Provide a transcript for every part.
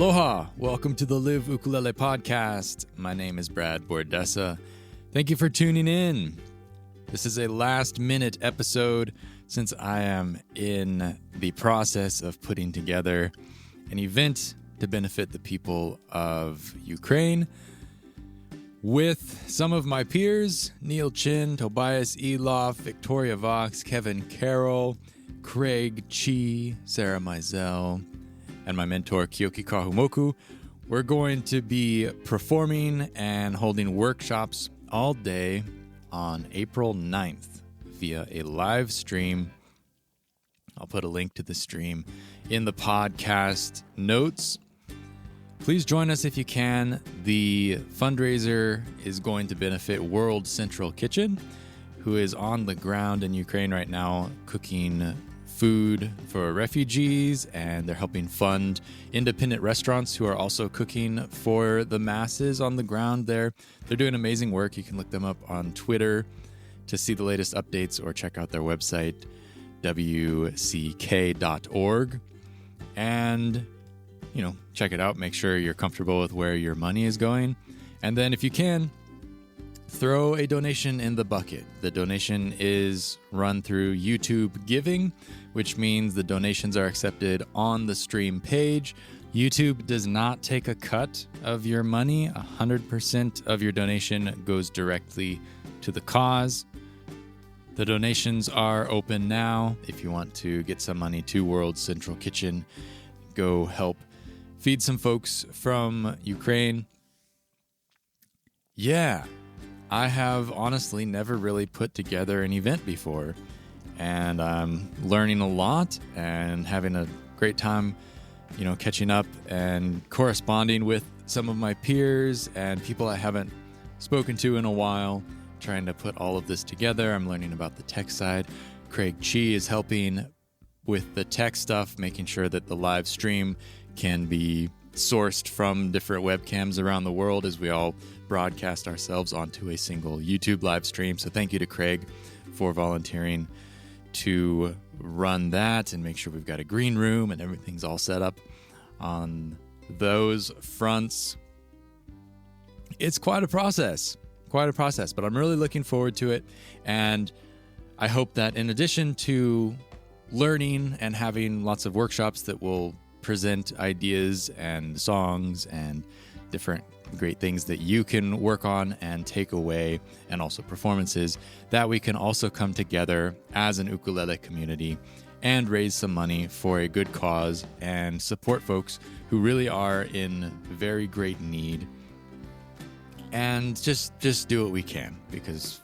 Aloha! Welcome to the Live Ukulele Podcast. My name is Brad Bordessa. Thank you for tuning in. This is a last-minute episode since I am in the process of putting together an event to benefit the people of Ukraine with some of my peers, Neil Chin, Tobias Eloff, Victoria Vox, Kevin Carroll, Craig Chi, Sarah Mizell, and my mentor, Kyoki Kahumoku. We're going to be performing and holding workshops all day on April 9th via a live stream. I'll put a link to the stream in the podcast notes. Please join us if you can. The fundraiser is going to benefit World Central Kitchen, who is on the ground in Ukraine right now cooking food for refugees, and they're helping fund independent restaurants who are also cooking for the masses on the ground there. They're doing amazing work. You can look them up on Twitter to see the latest updates or check out their website, wck.org. And, check it out. Make sure you're comfortable with where your money is going. And then if you can, throw a donation in the bucket. The donation is run through YouTube Giving, which means the donations are accepted on the stream page. YouTube does not take a cut of your money. 100% of your donation goes directly to the cause. The donations are open now. If you want to get some money to World Central Kitchen, go help feed some folks from Ukraine. Yeah. I have honestly never really put together an event before, and I'm learning a lot and having a great time, catching up and corresponding with some of my peers and people I haven't spoken to in a while, trying to put all of this together. I'm learning about the tech side. Craig Chi is helping with the tech stuff, making sure that the live stream can be sourced from different webcams around the world as we all broadcast ourselves onto a single YouTube live stream. So thank you to Craig for volunteering to run that and make sure we've got a green room and everything's all set up on those fronts. It's quite a process, but I'm really looking forward to it. And I hope that in addition to learning and having lots of workshops that will present ideas and songs and different great things that you can work on and take away, and also performances, that we can also come together as an ukulele community and raise some money for a good cause and support folks who really are in very great need, and just do what we can, because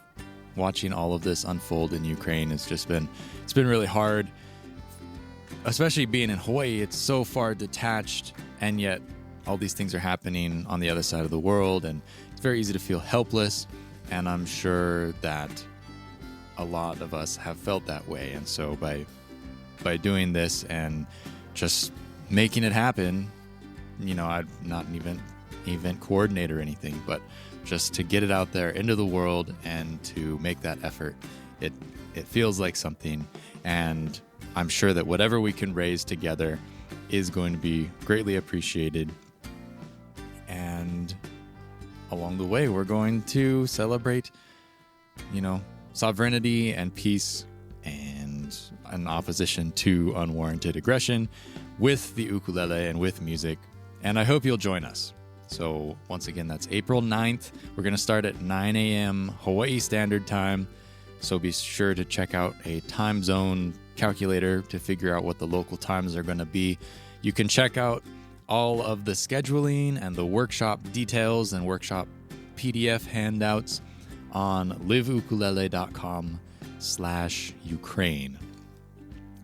watching all of this unfold in Ukraine has it's been really hard. Especially being in Hawaii, it's so far detached, and yet all these things are happening on the other side of the world, and it's very easy to feel helpless, and I'm sure that a lot of us have felt that way. And so by doing this and just making it happen, I'm not an event coordinator or anything, but just to get it out there into the world and to make that effort, it feels like something. And I'm sure that whatever we can raise together is going to be greatly appreciated. And along the way, we're going to celebrate, sovereignty and peace and an opposition to unwarranted aggression with the ukulele and with music. And I hope you'll join us. So once again, that's April 9th. We're going to start at 9 a.m. Hawaii Standard Time. So be sure to check out a time zone calculator to figure out what the local times are going to be. You can check out all of the scheduling and the workshop details and workshop PDF handouts on liveukulele.com/Ukraine.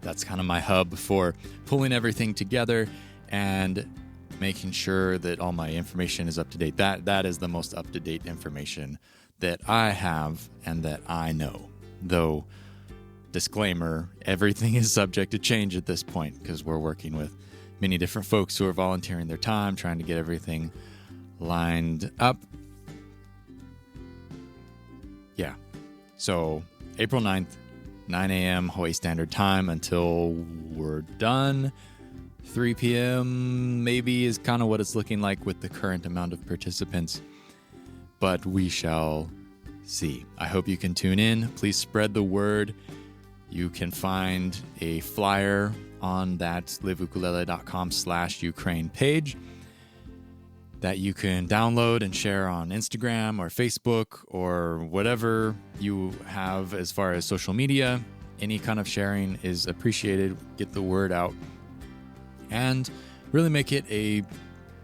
That's kind of my hub for pulling everything together and making sure that all my information is up to date. That is the most up-to-date information that I have and that I know. Though, disclaimer, everything is subject to change at this point because we're working with many different folks who are volunteering their time, trying to get everything lined up. Yeah. So, April 9th, 9 a.m. Hawaii Standard Time until we're done. 3 p.m. maybe is kind of what it's looking like with the current amount of participants, but we shall see. I hope you can tune in. Please spread the word. You can find a flyer on that liveukulele.com/Ukraine page that you can download and share on Instagram or Facebook or whatever you have as far as social media. Any kind of sharing is appreciated. Get the word out and really make it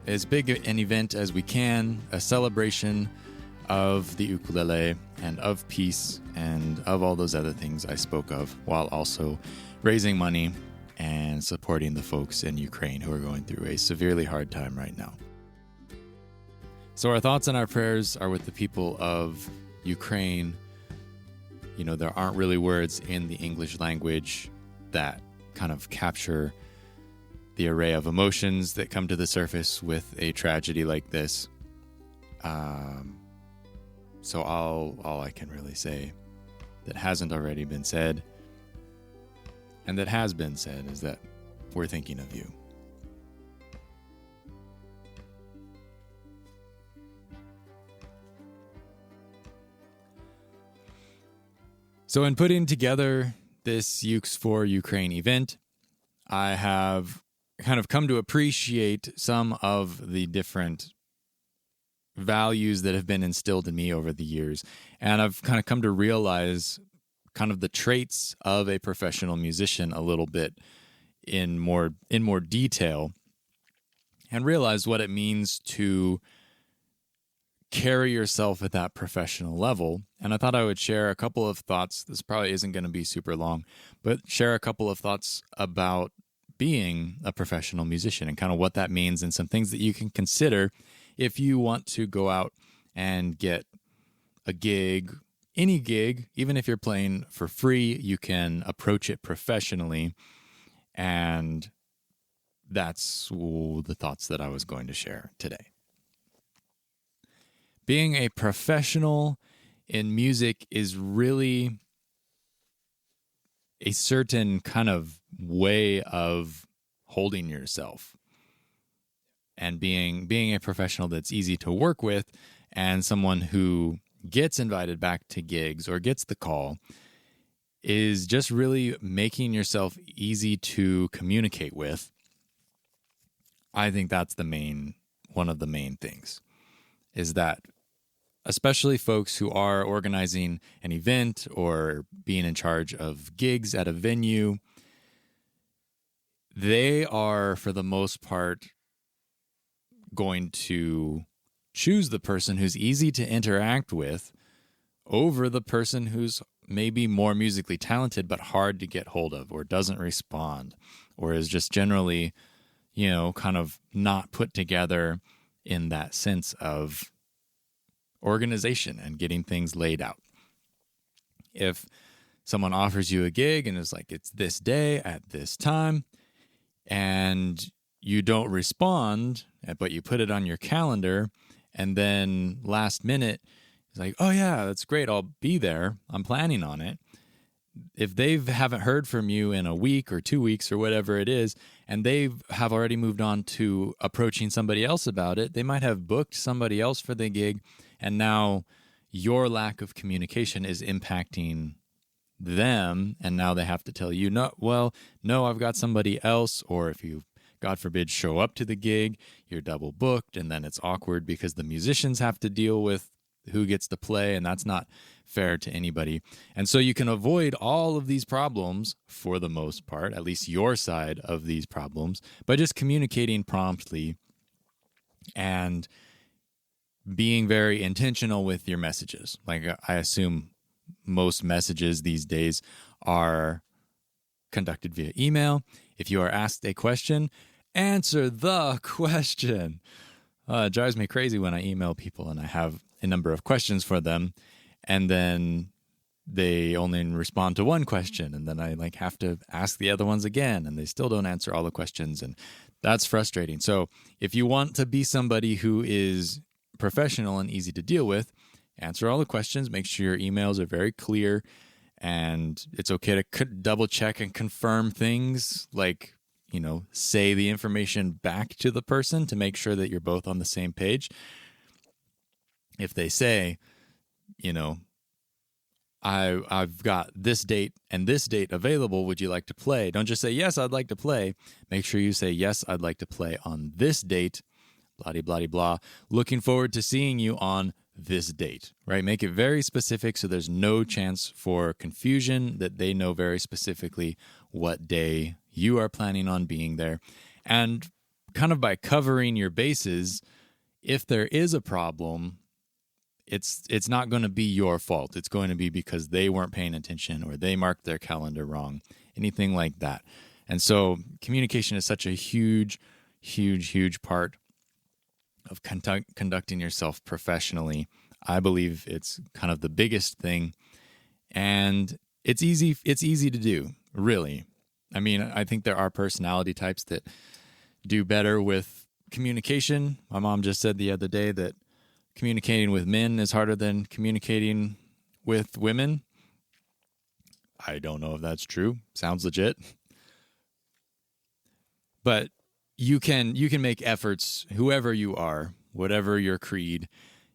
as big an event as we can, a celebration of the ukulele and of peace and of all those other things I spoke of, while also raising money and supporting the folks in Ukraine who are going through a severely hard time right now. So our thoughts and our prayers are with the people of Ukraine. You know, there aren't really words in the English language that kind of capture the array of emotions that come to the surface with a tragedy like this. So all I can really say that hasn't already been said and that has been said is that we're thinking of you. So in putting together this Ukes For Ukraine event, I have kind of come to appreciate some of the different values that have been instilled in me over the years. And I've kind of come to realize kind of the traits of a professional musician a little bit in more detail, and realize what it means to carry yourself at that professional level. And I thought I would share a couple of thoughts. This probably isn't going to be super long, but share a couple of thoughts about being a professional musician and kind of what that means and some things that you can consider if you want to go out and get a gig, any gig. Even if you're playing for free, you can approach it professionally. And that's the thoughts that I was going to share today. Being a professional in music is really a certain kind of way of holding yourself, and being a professional that's easy to work with and someone who gets invited back to gigs or gets the call is just really making yourself easy to communicate with. I think that's one of the main things, is that especially folks who are organizing an event or being in charge of gigs at a venue, they are, for the most part, going to choose the person who's easy to interact with over the person who's maybe more musically talented but hard to get hold of, or doesn't respond, or is just generally, kind of not put together in that sense of organization and getting things laid out. If someone offers you a gig and is like, it's this day at this time, and you don't respond, but you put it on your calendar, and then last minute, it's like, oh yeah, that's great, I'll be there, I'm planning on it. If they haven't heard from you in a week or 2 weeks or whatever it is, and they have already moved on to approaching somebody else about it, they might have booked somebody else for the gig, and now your lack of communication is impacting them, and now they have to tell you, no, I've got somebody else. Or if you, God forbid, show up to the gig, you're double booked, and then it's awkward because the musicians have to deal with who gets to play, and that's not fair to anybody. And so you can avoid all of these problems for the most part, at least your side of these problems, by just communicating promptly and being very intentional with your messages. Like, I assume most messages these days are conducted via email. If you are asked a question, answer the question. It drives me crazy when I email people and I have a number of questions for them, and then they only respond to one question, and then I have to ask the other ones again, and they still don't answer all the questions, and that's frustrating. So if you want to be somebody who is professional and easy to deal with, answer all the questions, make sure your emails are very clear, and it's okay to double check and confirm things like, say the information back to the person to make sure that you're both on the same page. If they say, I've got this date and this date available, would you like to play? Don't just say, yes, I'd like to play. Make sure you say, yes, I'd like to play on this date, blah, blah, blah. Looking forward to seeing you on this date, right? Make it very specific so there's no chance for confusion, that they know very specifically what day you are planning on being there. And kind of by covering your bases, if there is a problem, it's not going to be your fault. It's going to be because they weren't paying attention or they marked their calendar wrong, anything like that. And so communication is such a huge, huge, huge part of conducting yourself professionally. I believe it's kind of the biggest thing, and it's easy to do, really. I mean, I think there are personality types that do better with communication. My mom just said the other day that communicating with men is harder than communicating with women. I don't know if that's true. Sounds legit. But you can make efforts, whoever you are, whatever your creed,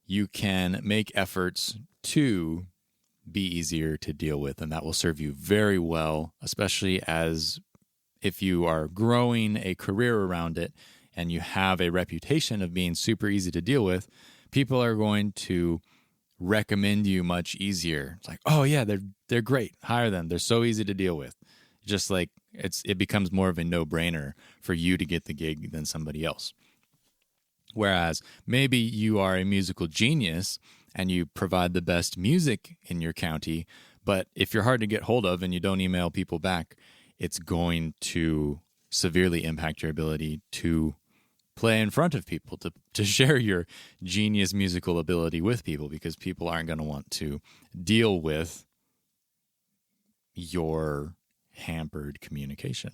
you can make efforts to be easier to deal with, and that will serve you very well, especially as if you are growing a career around it and you have a reputation of being super easy to deal with. People are going to recommend you much easier. It's like, oh yeah, they're great. Hire them. They're so easy to deal with. Just like it becomes more of a no-brainer for you to get the gig than somebody else. Whereas maybe you are a musical genius and you provide the best music in your county, but if you're hard to get hold of and you don't email people back, it's going to severely impact your ability to play in front of people, to share your genius musical ability with people, because people aren't going to want to deal with your hampered communication.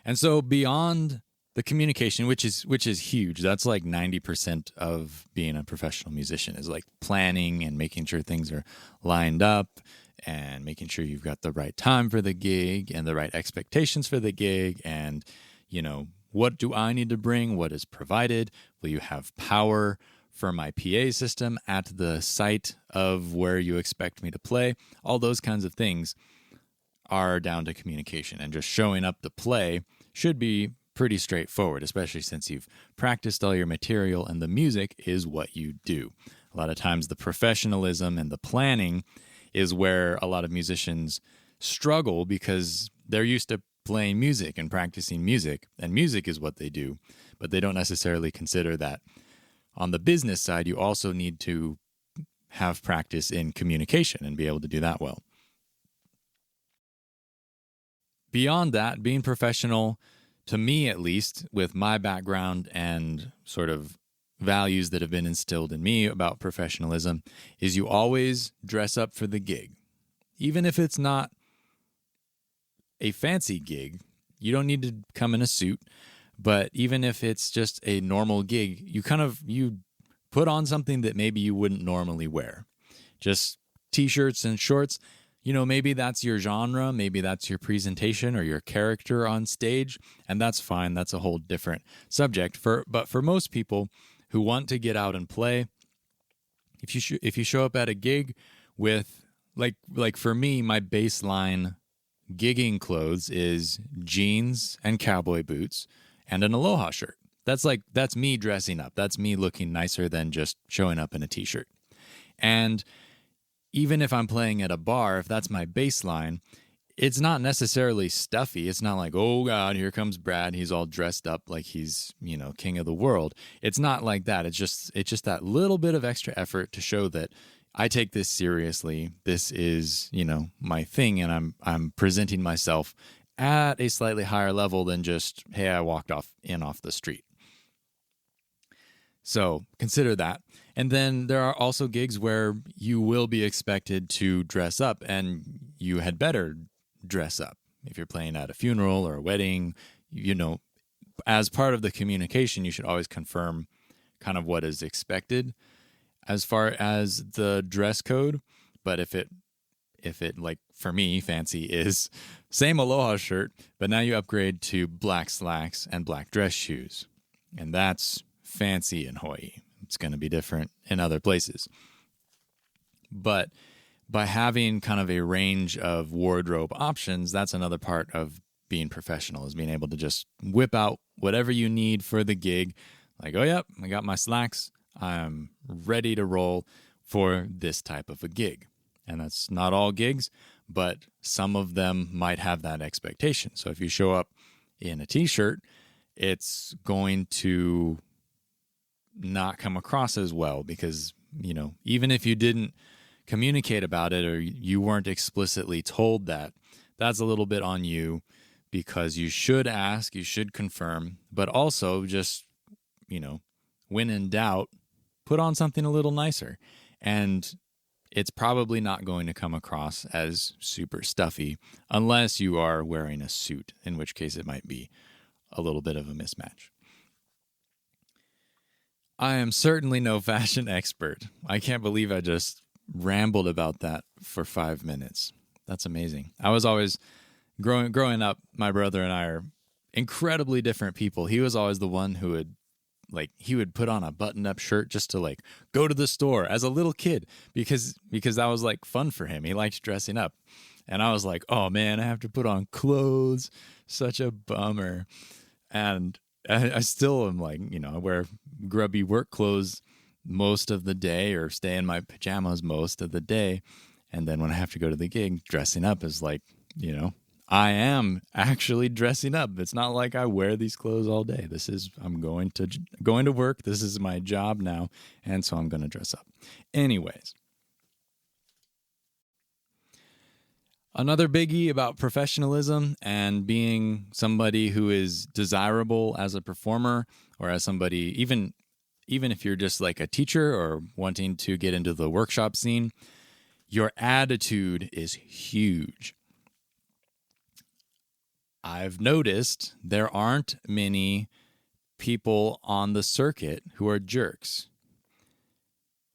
And so beyond the communication, which is huge, that's like 90% of being a professional musician, is like planning and making sure things are lined up and making sure you've got the right time for the gig and the right expectations for the gig. And, what do I need to bring? What is provided? Will you have power for my PA system at the site of where you expect me to play? All those kinds of things are down to communication, and just showing up to play should be pretty straightforward, especially since you've practiced all your material and the music is what you do. A lot of times the professionalism and the planning is where a lot of musicians struggle, because they're used to playing music and practicing music, and music is what they do, but they don't necessarily consider that on the business side, you also need to have practice in communication and be able to do that well. Beyond that, being professional, to me at least, with my background and sort of values that have been instilled in me about professionalism, is you always dress up for the gig. Even if it's not a fancy gig, you don't need to come in a suit, but even if it's just a normal gig, you put on something that maybe you wouldn't normally wear. Just t-shirts and shorts. Maybe that's your genre, maybe that's your presentation or your character on stage, and that's fine. That's a whole different subject. But for most people who want to get out and play, if you show up at a gig with like for me, my baseline gigging clothes is jeans and cowboy boots and an aloha shirt. That's me dressing up. That's me looking nicer than just showing up in a t-shirt. And even if I'm playing at a bar, if that's my baseline, it's not necessarily stuffy. It's not like, oh God, here comes Brad. He's all dressed up like he's, king of the world. It's not like that. It's just that little bit of extra effort to show that I take this seriously. This is, my thing, and I'm presenting myself at a slightly higher level than just, hey, I walked off the street. So consider that. And then there are also gigs where you will be expected to dress up, and you had better dress up. If you're playing at a funeral or a wedding, as part of the communication, you should always confirm kind of what is expected as far as the dress code. But if if it, like for me, fancy is same Aloha shirt, but now you upgrade to black slacks and black dress shoes. And that's fancy in Hawaii. It's going to be different in other places. But by having kind of a range of wardrobe options, that's another part of being professional, is being able to just whip out whatever you need for the gig. Like, oh, yep, I got my slacks. I'm ready to roll for this type of a gig. And that's not all gigs, but some of them might have that expectation. So if you show up in a t-shirt, it's going to not come across as well because, you know, even if you didn't communicate about it or you weren't explicitly told that, that's a little bit on you, because you should ask, you should confirm, but also just, you know, when in doubt, put on something a little nicer. And it's probably not going to come across as super stuffy unless you are wearing a suit, in which case it might be a little bit of a mismatch. I am certainly no fashion expert. I can't believe I just rambled about that for 5 minutes. That's amazing. I was always growing up, my brother and I are incredibly different people. He was always the one who would put on a button-up shirt just to like go to the store as a little kid because that was like fun for him. He liked dressing up. And I was like, oh man, I have to put on clothes. Such a bummer. And I still am like, you know, I wear grubby work clothes most of the day or stay in my pajamas most of the day. And then when I have to go to the gig, dressing up is like, you know, I am actually dressing up. It's not like I wear these clothes all day. I'm going to work. This is my job now. And so I'm going to dress up. Anyways. Another biggie about professionalism and being somebody who is desirable as a performer or as somebody, even if you're just like a teacher or wanting to get into the workshop scene, your attitude is huge. I've noticed there aren't many people on the circuit who are jerks,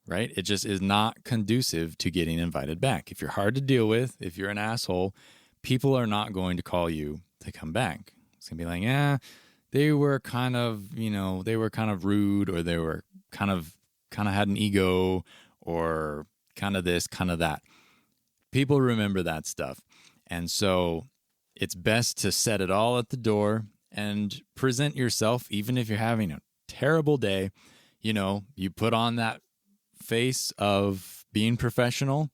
right? It just is not conducive to getting invited back. If you're hard to deal with, if you're an asshole, people are not going to call you to come back. It's going to be like, they were kind of rude, or they were kind of had an ego, or kind of this, kind of that. People remember that stuff. And so it's best to set it all at the door and present yourself, even if you're having a terrible day. You know, you put on that face of being professional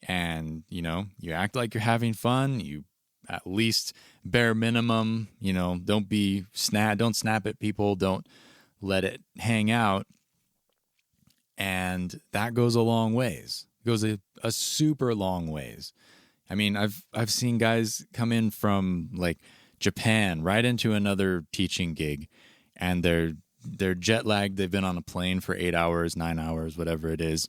and, you know, you act like you're having fun. You at least bare minimum, you know, don't snap at people. Don't let it hang out. And that goes a long ways. It goes a super long ways. I mean, I've seen guys come in from like Japan right into another teaching gig, and they're jet lagged. They've been on a plane for 8 hours, 9 hours, whatever it is.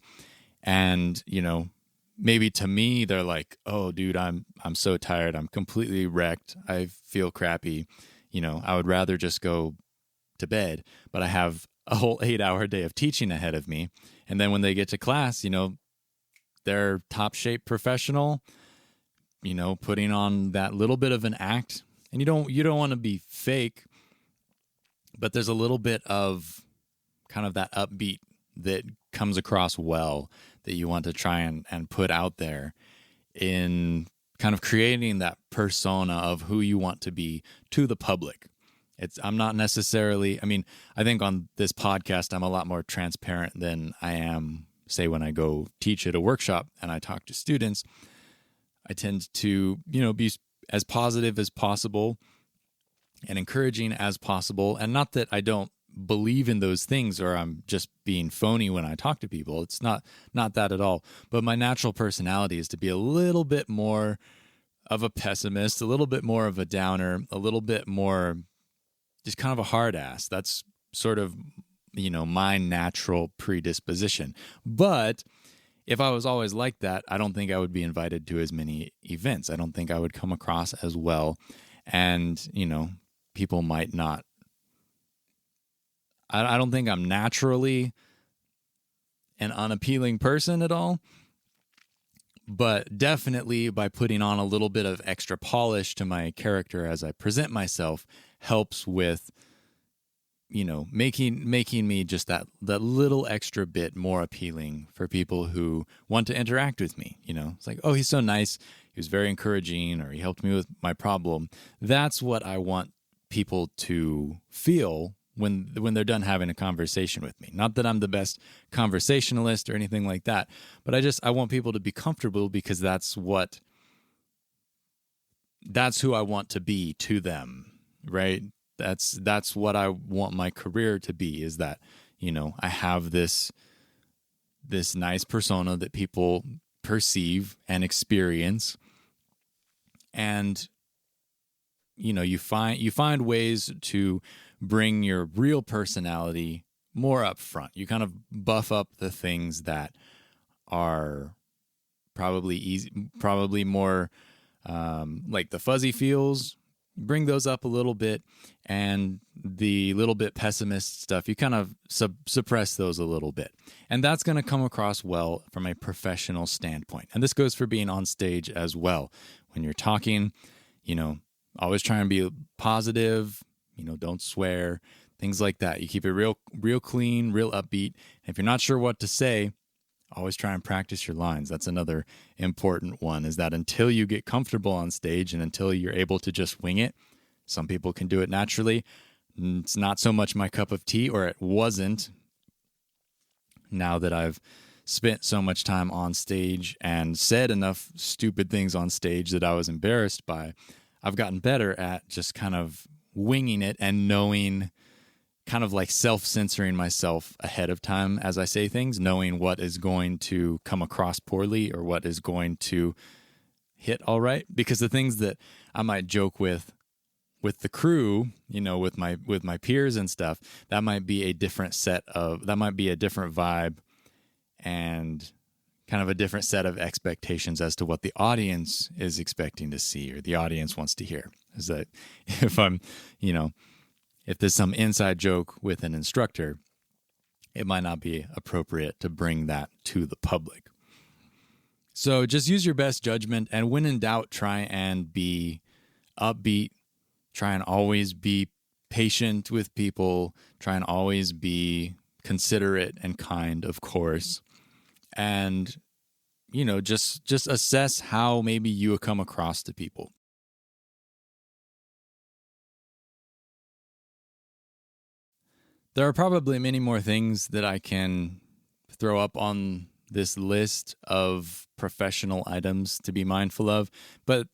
And, you know, maybe to me, they're like, oh, dude, I'm so tired. I'm completely wrecked. I feel crappy. You know, I would rather just go to bed, but I have a whole 8-hour day of teaching ahead of me. And then when they get to class, you know, they're top shape professional, you know, putting on that little bit of an act. And you don't want to be fake, but there's a little bit of kind of that upbeat that comes across well that you want to try and put out there in kind of creating that persona of who you want to be to the public. I'm not necessarily, I mean, I think on this podcast, I'm a lot more transparent than I am, say, when I go teach at a workshop and I talk to students. I tend to, you know, be as positive as possible and encouraging as possible. And not that I don't believe in those things or I'm just being phony when I talk to people. It's not that at all. But my natural personality is to be a little bit more of a pessimist, a little bit more of a downer, a little bit more just kind of a hard ass. That's sort of, you know, my natural predisposition. But if I was always like that, I don't think I would be invited to as many events. I don't think I would come across as well. And, you know, people might not. I don't think I'm naturally an unappealing person at all. But definitely by putting on a little bit of extra polish to my character as I present myself helps with, making me just that little extra bit more appealing for people who want to interact with me. It's like, oh, he's so nice, he was very encouraging, or he helped me with my problem. That's what I want people to feel when they're done having a conversation with me. Not that I'm the best conversationalist or anything like that, but I want people to be comfortable, because that's who I want to be to them, right? That's what I want my career to be, is that, I have this nice persona that people perceive and experience. And, you find ways to bring your real personality more up front. You kind of buff up the things that are probably more like the fuzzy feels. Bring those up a little bit, and the little bit pessimist stuff, you kind of suppress those a little bit. And that's going to come across well from a professional standpoint. And this goes for being on stage as well. When you're talking, always try and be positive, don't swear, things like that. You keep it real clean, real upbeat. And if you're not sure what to say, always try and practice your lines. That's another important one, is that until you get comfortable on stage and until you're able to just wing it, some people can do it naturally. It's not so much my cup of tea, or it wasn't. Now that I've spent so much time on stage and said enough stupid things on stage that I was embarrassed by, I've gotten better at just kind of winging it and knowing, kind of like self-censoring myself ahead of time as I say things, knowing what is going to come across poorly or what is going to hit all right. Because the things that I might joke with the crew, with my peers and stuff, that might be a different vibe and kind of a different set of expectations as to what the audience is expecting to see or the audience wants to hear. Is that if I'm, if there's some inside joke with an instructor, it might not be appropriate to bring that to the public. So just use your best judgment, and when in doubt, try and be upbeat. Try and always be patient with people. Try and always be considerate and kind, of course. And, just assess how maybe you come across to people. There are probably many more things that I can throw up on this list of professional items to be mindful of, but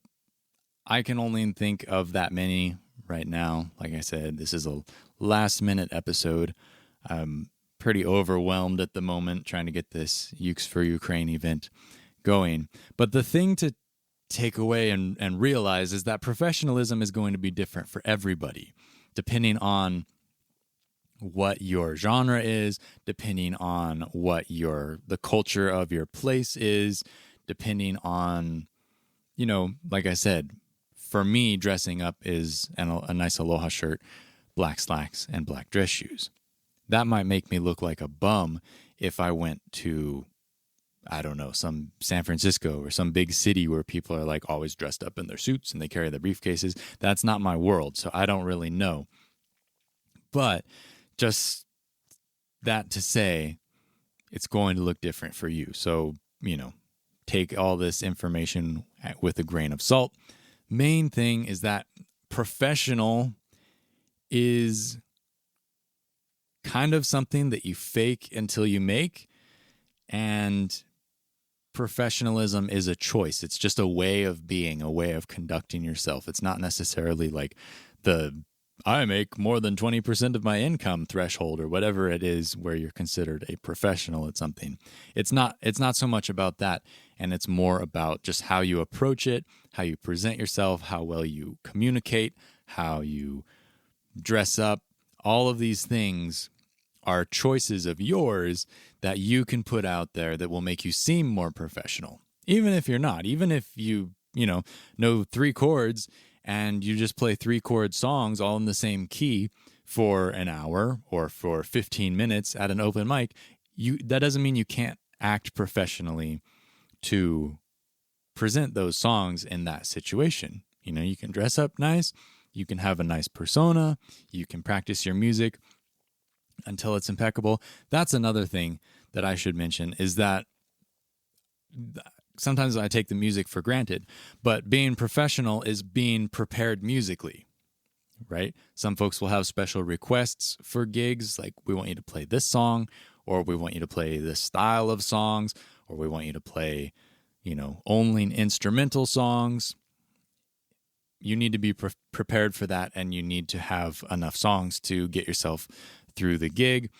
I can only think of that many right now. Like I said, this is a last-minute episode. I'm pretty overwhelmed at the moment trying to get this Ukes For Ukraine event going. But the thing to take away and realize is that professionalism is going to be different for everybody, depending on what your genre is, depending on what the culture of your place is, depending on, like I said, for me, dressing up is a nice aloha shirt, black slacks, and black dress shoes. That might make me look like a bum if I went to, I don't know, some San Francisco or some big city where people are like always dressed up in their suits and they carry their briefcases. That's not my world, so I don't really know. But just that to say, it's going to look different for you. So, take all this information with a grain of salt. Main thing is that professional is kind of something that you fake until you make, and professionalism is a choice. It's just a way of being, a way of conducting yourself. It's not necessarily like I make more than 20% of my income threshold or whatever it is where you're considered a professional at something. It's not so much about that, and it's more about just how you approach it, how you present yourself, how well you communicate, how you dress up. All of these things are choices of yours that you can put out there that will make you seem more professional. Even if you're not, even if you know 3 chords and you just play 3-chord songs all in the same key for an hour or for 15 minutes at an open mic, that doesn't mean you can't act professionally to present those songs in that situation. You know, you can dress up nice, you can have a nice persona, you can practice your music until it's impeccable. That's another thing that I should mention, is that sometimes I take the music for granted, but being professional is being prepared musically, right? Some folks will have special requests for gigs, like we want you to play this song, or we want you to play this style of songs, or we want you to play, you know, only instrumental songs. You need to be prepared for that, and you need to have enough songs to get yourself through the gig,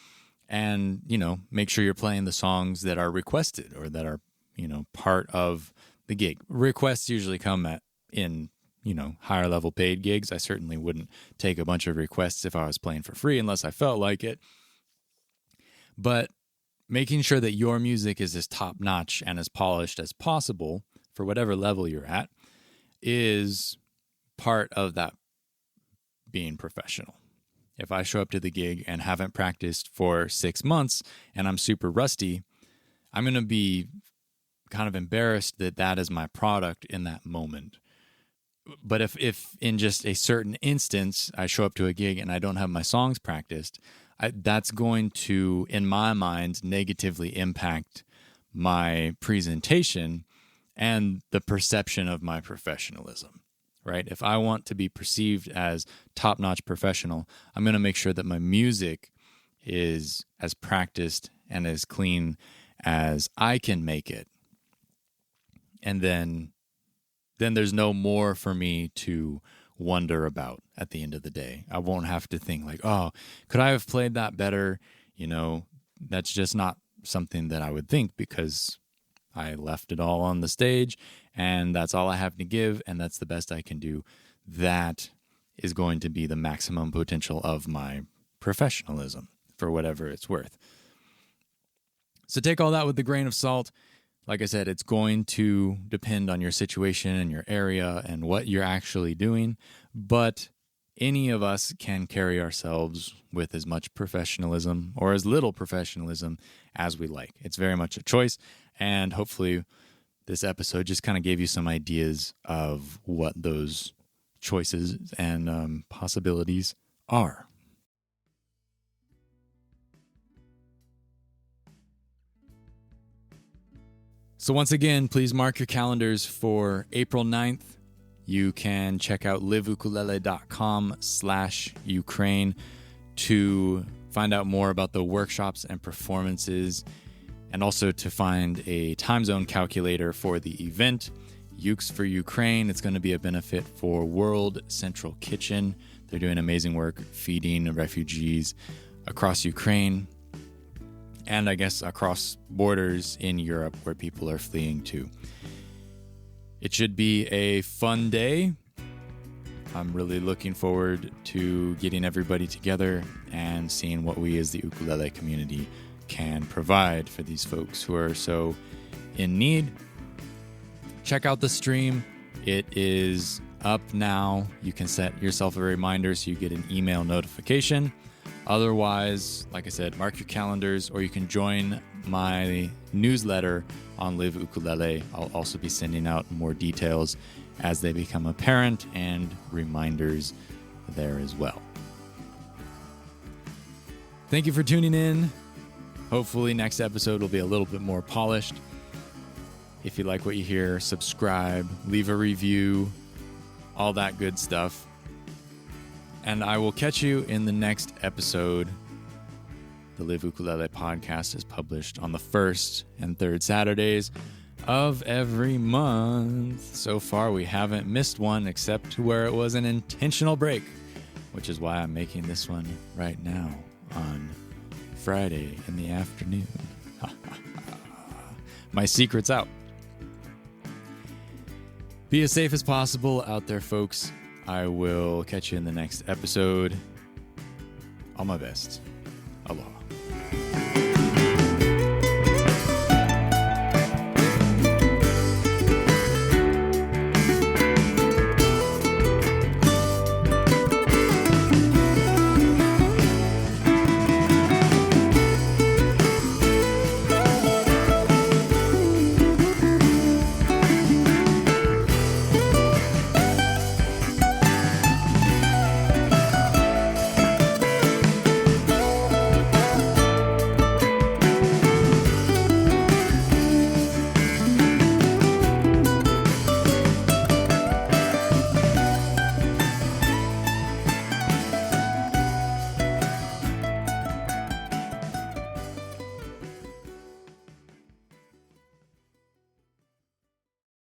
and, you know, make sure you're playing the songs that are requested or that are, you know, part of the gig. Requests usually come in, you know, higher level paid gigs. I certainly wouldn't take a bunch of requests if I was playing for free unless I felt like it. But making sure that your music is as top notch and as polished as possible for whatever level you're at is part of that being professional. If I show up to the gig and haven't practiced for 6 months and I'm super rusty, I'm going to be kind of embarrassed that that is my product in that moment. But if in just a certain instance I show up to a gig and I don't have my songs practiced, that's going to, in my mind, negatively impact my presentation and the perception of my professionalism, right? If I want to be perceived as top-notch professional, I'm going to make sure that my music is as practiced and as clean as I can make it. And then there's no more for me to wonder about at the end of the day. I won't have to think like, oh, could I have played that better? You know, that's just not something that I would think, because I left it all on the stage and that's all I have to give, and that's the best I can do. That is going to be the maximum potential of my professionalism, for whatever it's worth. So take all that with a grain of salt. Like I said, it's going to depend on your situation and your area and what you're actually doing, but any of us can carry ourselves with as much professionalism or as little professionalism as we like. It's very much a choice, and hopefully this episode just kind of gave you some ideas of what those choices and possibilities are. So once again, please mark your calendars for April 9th. You can check out liveukulele.com/Ukraine to find out more about the workshops and performances, and also to find a time zone calculator for the event, Ukes For Ukraine. It's going to be a benefit for World Central Kitchen. They're doing amazing work feeding refugees across Ukraine, and I guess across borders in Europe where people are fleeing to. It should be a fun day. I'm really looking forward to getting everybody together and seeing what we as the ukulele community can provide for these folks who are so in need. Check out the stream. It is up now. You can set yourself a reminder so you get an email notification. Otherwise, like I said, mark your calendars, or you can join my newsletter on Live Ukulele. I'll also be sending out more details as they become apparent and reminders there as well. Thank you for tuning in. Hopefully next episode will be a little bit more polished. If you like what you hear, subscribe, leave a review, all that good stuff. And I will catch you in the next episode. The Live Ukulele podcast is published on the first and third Saturdays of every month. So far, we haven't missed one except where it was an intentional break, which is why I'm making this one right now on Friday in the afternoon. My secret's out. Be as safe as possible out there, folks. I will catch you in the next episode. All my best. Aloha.